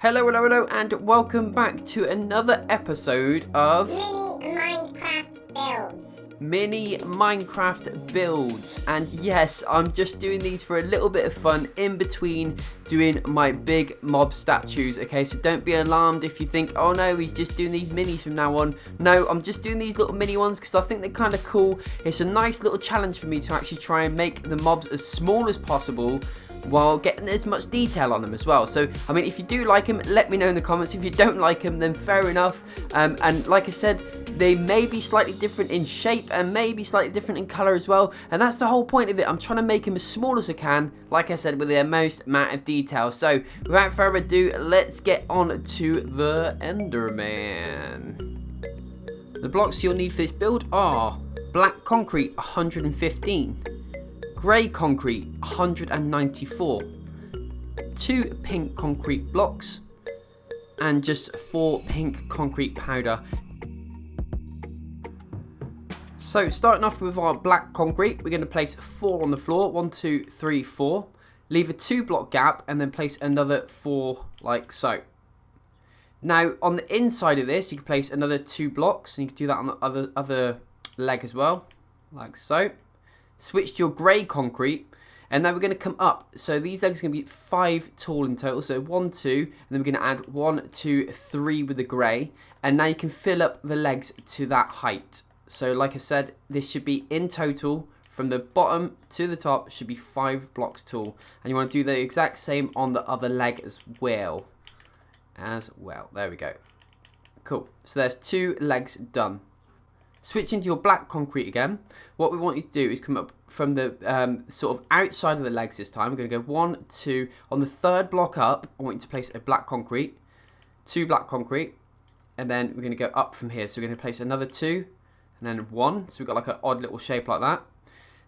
Hello, hello, hello, and welcome back to another episode of Mini Minecraft Builds. And yes, I'm just doing these for a little bit of fun in between doing my big mob statues. Okay, so don't be alarmed if you think, oh no, he's just doing these minis from now on. No, I'm just doing these little mini ones because I think they're kind of cool. It's a nice little challenge for me to actually try and make the mobs as small as possible while getting as much detail on them as well. So, I mean, if you do like them, let me know in the comments. If you don't like them, then fair enough. And like I said, they may be slightly different in shape and maybe slightly different in colour as well. And that's the whole point of it. I'm trying to make them as small as I can, like I said, with the most amount of detail. So, without further ado, let's get on to the Enderman. The blocks you'll need for this build are black concrete, 115. Grey concrete, 194, 2 pink concrete blocks, and just 4 pink concrete powder. So starting off with our black concrete, we're going to place 4 on the floor, 1, 2, 3, 4, leave a 2 block gap and then place another 4 like so. Now on the inside of this you can place another 2 blocks, and you can do that on the other leg as well, like so. Switch to your grey concrete, and now we're going to come up. So these legs are going to be 5 tall in total. So 1, 2, and then we're going to add 1, 2, 3 with the grey. And now you can fill up the legs to that height. So like I said, this should be in total from the bottom to the top should be 5 blocks tall. And you want to do the exact same on the other leg as well. There we go. Cool. So there's 2 legs done. Switching to your black concrete again, what we want you to do is come up from the sort of outside of the legs this time. We're going to go 1, 2, on the 3rd block up, I want you to place a black concrete, 2 black concrete, and then we're going to go up from here. So we're going to place another 2, and then 1, so we've got like an odd little shape like that.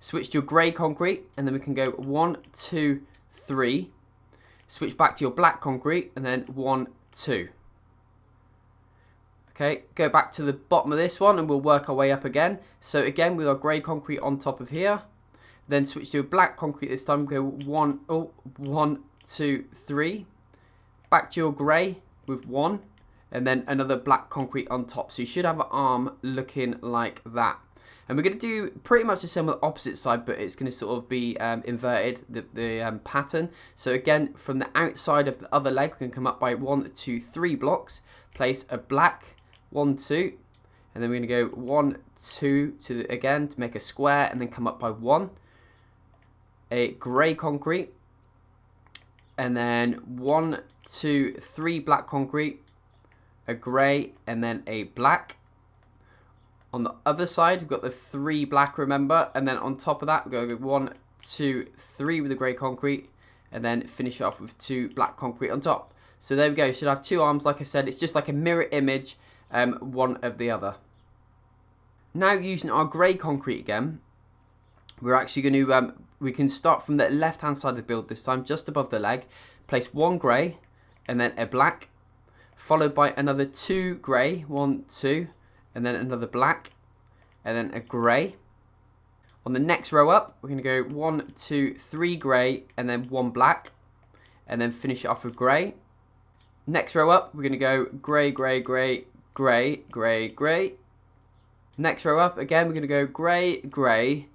Switch to your grey concrete, and then we can go 1, 2, 3, switch back to your black concrete, and then 1, 2. Okay, go back to the bottom of this one and we'll work our way up again. So again with our grey concrete on top of here. Then switch to a black concrete this time. Go 1, 2, 3. Back to your grey with 1. And then another black concrete on top. So you should have an arm looking like that. And we're going to do pretty much the same on the opposite side, but it's going to sort of be inverted, the pattern. So again, from the outside of the other leg, we can come up by 1, 2, 3 blocks. Place a black 1, 2, and then we're going to go 1, 2 again to make a square, and then come up by 1. A grey concrete, and then 1, 2, 3 black concrete, a grey, and then a black. On the other side, we've got the 3 black, remember, and then on top of that, we're going to go 1, 2, 3 with the grey concrete, and then finish it off with 2 black concrete on top. So there we go. You should have 2 arms. Like I said, it's just like a mirror image. One of the other. Now using our grey concrete again, we're actually going to, we can start from the left hand side of the build this time, just above the leg. Place 1 grey and then a black, followed by another 2 grey, 1, 2, and then another black, and then a grey. On the next row up, we're going to go 1, 2, 3 grey, and then 1 black, and then finish it off with grey. Next row up, we're going to go grey, grey, grey, grey, grey, grey. Next row up, again, we're going to go grey, grey.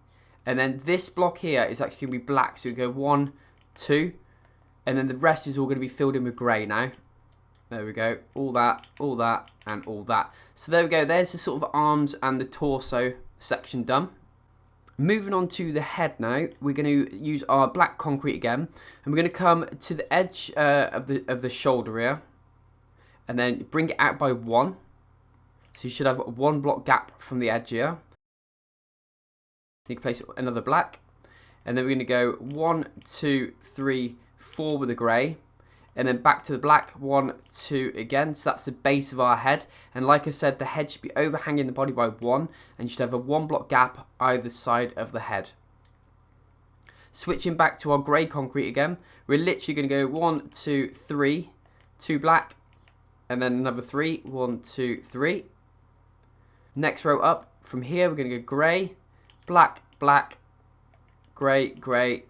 And then this block here is actually going to be black. So we go 1, 2. And then the rest is all going to be filled in with grey now. There we go. All that, and all that. So there we go. There's the sort of arms and the torso section done. Moving on to the head now, we're going to use our black concrete again. And we're going to come to the edge of the shoulder here. And then bring it out by 1. So you should have 1 block gap from the edge here. You can place another black. And then we're going to go 1, 2, 3, 4 with a grey. And then back to the black, 1, 2 again. So that's the base of our head. And like I said, the head should be overhanging the body by 1. And you should have a 1 block gap either side of the head. Switching back to our grey concrete again. We're literally going to go 1, 2, 3, 2 black. And then another 3, 1, 2, 3. Next row up, from here we're going to go grey, black, black, grey, grey,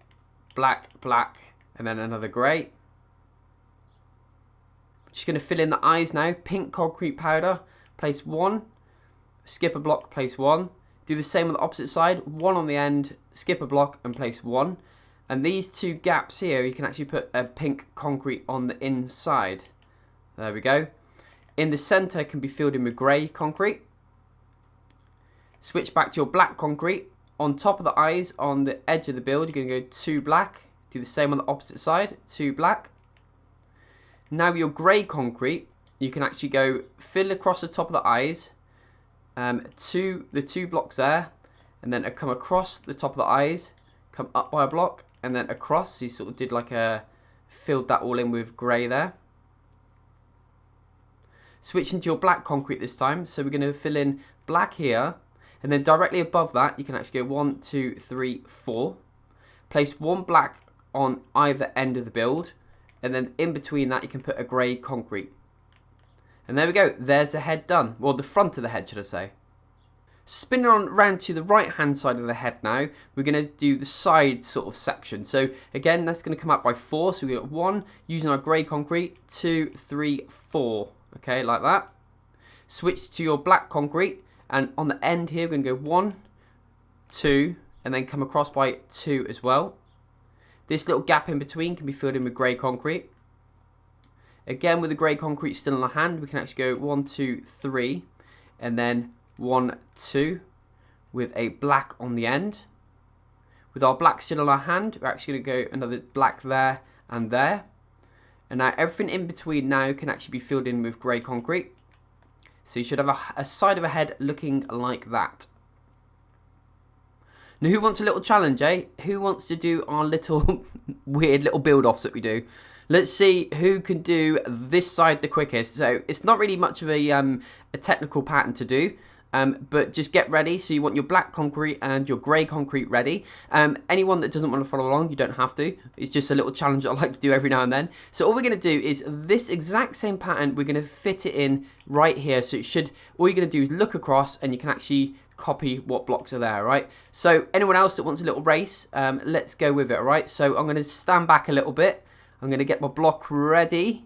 black, black, and then another grey. Just going to fill in the eyes now. Pink concrete powder, place 1. Skip a block, place 1. Do the same on the opposite side. 1 on the end, skip a block and place 1. And these 2 gaps here, you can actually put a pink concrete on the inside. There we go. In the center can be filled in with grey concrete. Switch back to your black concrete. On top of the eyes, on the edge of the build, you're going to go 2 black. Do the same on the opposite side, 2 black. Now your grey concrete, you can actually go fill across the top of the eyes. The 2 blocks there. And then come across the top of the eyes. Come up by a block. And then across. So you sort of did like a... filled that all in with grey there. Switch into your black concrete this time. So we're going to fill in black here. And then directly above that, you can actually go 1, 2, 3, 4. Place 1 black on either end of the build. And then in between that, you can put a grey concrete. And there we go. There's the head done. Well, the front of the head, should I say. Spinning on round to the right-hand side of the head now, we're going to do the side sort of section. So again, that's going to come out by 4. So we've got 1 using our grey concrete, 2, 3, 4. Okay, like that. Switch to your black concrete. And on the end here, we're going to go 1, 2, and then come across by 2 as well. This little gap in between can be filled in with grey concrete. Again, with the grey concrete still in our hand, we can actually go 1, 2, 3, and then 1, 2, with a black on the end. With our black still in our hand, we're actually going to go another black there and there. And now everything in between now can actually be filled in with grey concrete. So you should have a side of a head looking like that. Now who wants a little challenge, eh? Who wants to do our little weird little build-offs that we do? Let's see who can do this side the quickest. So it's not really much of a technical pattern to do. But just get ready. So you want your black concrete and your grey concrete ready. Anyone that doesn't want to follow along, you don't have to. It's just a little challenge I like to do every now and then. So all we're going to do is this exact same pattern. We're going to fit it in right here. So it should, all you're going to do is look across and you can actually copy what blocks are there, right? So anyone else that wants a little race, let's go with it, all right? So I'm going to stand back a little bit. I'm going to get my block ready.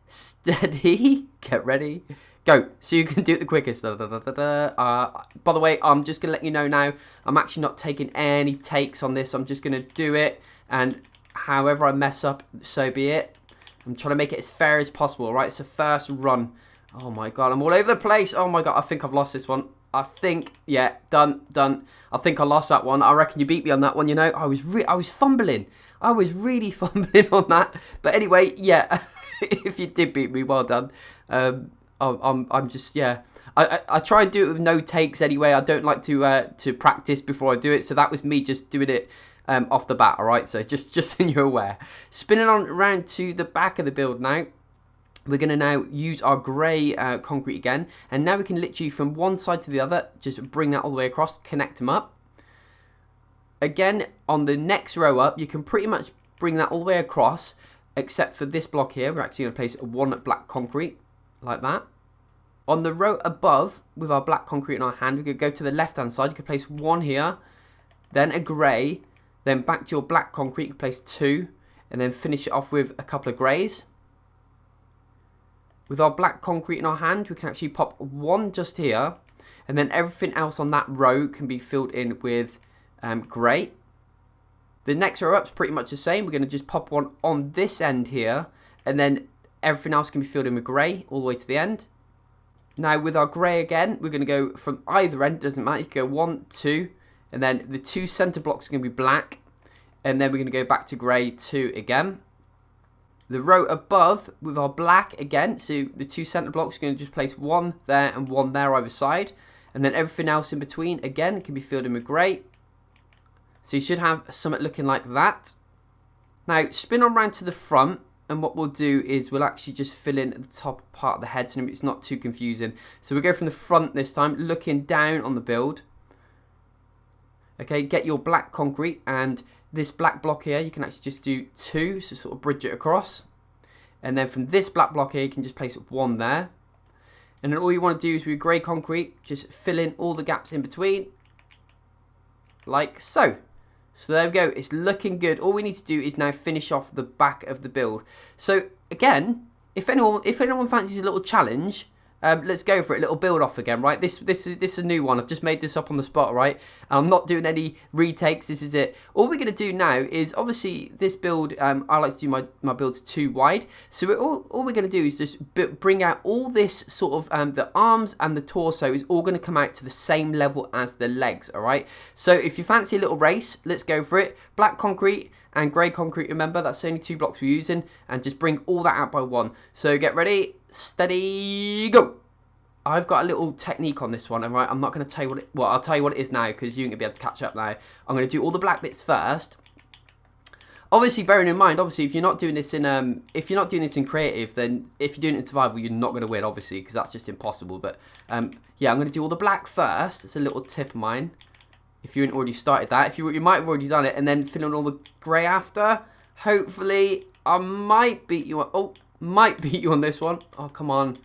Steady. Get ready. Go, so you can do it the quickest. By the way, I'm just going to let you know now, I'm actually not taking any takes on this. I'm just going to do it, and however I mess up, so be it. I'm trying to make it as fair as possible, right? It's the first run. Oh my god, I'm all over the place. Oh my god, I think I've lost this one. I think, yeah, done. I think I lost that one. I reckon you beat me on that one, you know. I was fumbling. I was really fumbling on that. But anyway, yeah, if you did beat me, well done. I'm just, yeah. I try and do it with no takes anyway. I don't like to practice before I do it. So that was me just doing it off the bat, all right? So just so you're aware. Spinning on around to the back of the build now. We're going to now use our grey concrete again. And now we can literally, from one side to the other, just bring that all the way across, connect them up. Again, on the next row up, you can pretty much bring that all the way across, except for this block here. We're actually going to place 1 black concrete, like that. On the row above, with our black concrete in our hand, we could go to the left-hand side. You could place 1 here, then a grey, then back to your black concrete, you could place 2, and then finish it off with a couple of greys. With our black concrete in our hand, we can actually pop 1 just here, and then everything else on that row can be filled in with grey. The next row up is pretty much the same. We're going to just pop 1 on this end here, and then everything else can be filled in with grey all the way to the end. Now with our grey again, we're going to go from either end, doesn't matter. You can go 1, 2, and then the 2 centre blocks are going to be black, and then we're going to go back to grey 2 again. The row above with our black again, so the 2 centre blocks are going to just place 1 there and 1 there either side, and then everything else in between again can be filled in with grey. So you should have something looking like that. Now spin on round to the front, and what we'll do is we'll actually just fill in the top part of the head so it's not too confusing. So we'll go from the front this time, looking down on the build. Okay, get your black concrete, and this black block here, you can actually just do 2, so sort of bridge it across. And then from this black block here, you can just place 1 there. And then all you want to do is with grey concrete, just fill in all the gaps in between, like so. So there we go, it's looking good. All we need to do is now finish off the back of the build. So again, if anyone fancies a little challenge, let's go for it. A little build off again, right? This is a new one. I've just made this up on the spot, right? I'm not doing any retakes. This is it. All we're gonna do now is obviously this build. I like to do my builds too wide. So all we're gonna do is just bring out all this sort of the arms and the torso is all gonna come out to the same level as the legs. All right. So if you fancy a little race, let's go for it. Black concrete and grey concrete, remember, that's the only 2 blocks we're using, and just bring all that out by 1. So get ready, steady, go. I've got a little technique on this one, alright? I'm not going to tell you what it, well, I'll tell you what it is now, because you ain't going to be able to catch up now. I'm going to do all the black bits first. Obviously, bearing in mind, obviously, if you're not doing this in creative, then if you're doing it in survival, you're not going to win, obviously, because that's just impossible. But yeah, I'm going to do all the black first. It's a little tip of mine. If you haven't already started that, you might have already done it, and then fill in all the grey after. Hopefully, I might beat you on. Oh, might beat you on this one. Oh, come on.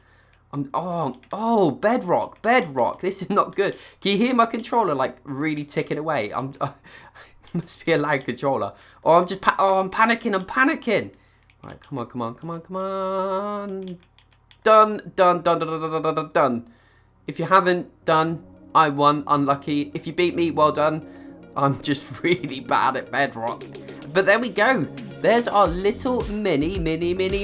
Oh, bedrock. This is not good. Can you hear my controller like really ticking away? Must be a lag controller. Oh, I'm panicking. Right, come on. Done. If you haven't done, I won, unlucky. If you beat me, well done. I'm just really bad at bedrock. But there we go. There's our little mini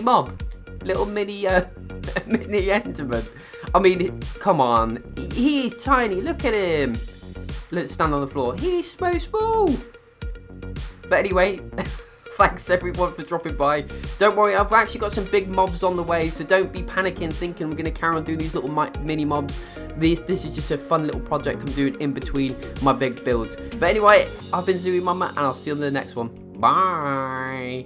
mob. Little mini Enderman. I mean, come on. He's tiny. Look at him. Let's stand on the floor. He's so small. But anyway, thanks everyone for dropping by. Don't worry, I've actually got some big mobs on the way, so don't be panicking thinking we're going to carry on doing these little mini mobs. This is just a fun little project I'm doing in between my big builds. But anyway, I've been zu-wii-mama, and I'll see you on the next one. Bye.